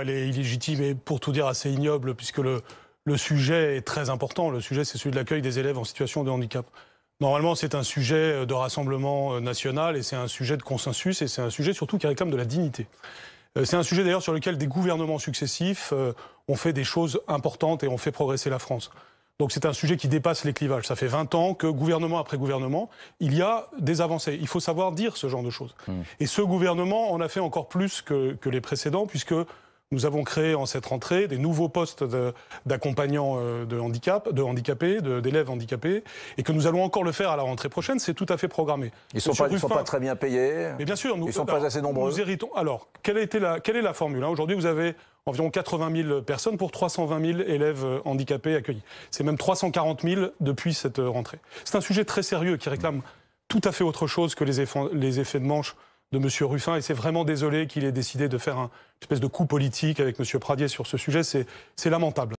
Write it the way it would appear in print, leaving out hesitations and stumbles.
Elle est illégitime et pour tout dire assez ignoble puisque le sujet est très important. Le sujet, c'est celui de l'accueil des élèves en situation de handicap. Normalement, c'est un sujet de rassemblement national et c'est un sujet de consensus et c'est un sujet surtout qui réclame de la dignité. C'est un sujet d'ailleurs sur lequel des gouvernements successifs ont fait des choses importantes et ont fait progresser la France. Donc c'est un sujet qui dépasse les clivages. Ça fait 20 ans que gouvernement après gouvernement, il y a des avancées. Il faut savoir dire ce genre de choses. Et ce gouvernement en a fait encore plus que les précédents puisque nous avons créé en cette rentrée des nouveaux postes d'accompagnants de handicapés, d'élèves handicapés, et que nous allons encore le faire à la rentrée prochaine. C'est tout à fait programmé. Ils ne sont pas très bien payés. Mais bien sûr, ils ne sont pas assez nombreux. Nous héritons. Alors, quelle est la formule, hein? Aujourd'hui, vous avez environ 80 000 personnes pour 320 000 élèves handicapés accueillis. C'est même 340 000 depuis cette rentrée. C'est un sujet très sérieux qui réclame tout à fait autre chose que les effets de manche de M. Ruffin, et c'est vraiment désolé qu'il ait décidé de faire une espèce de coup politique avec M. Pradier sur ce sujet, c'est lamentable.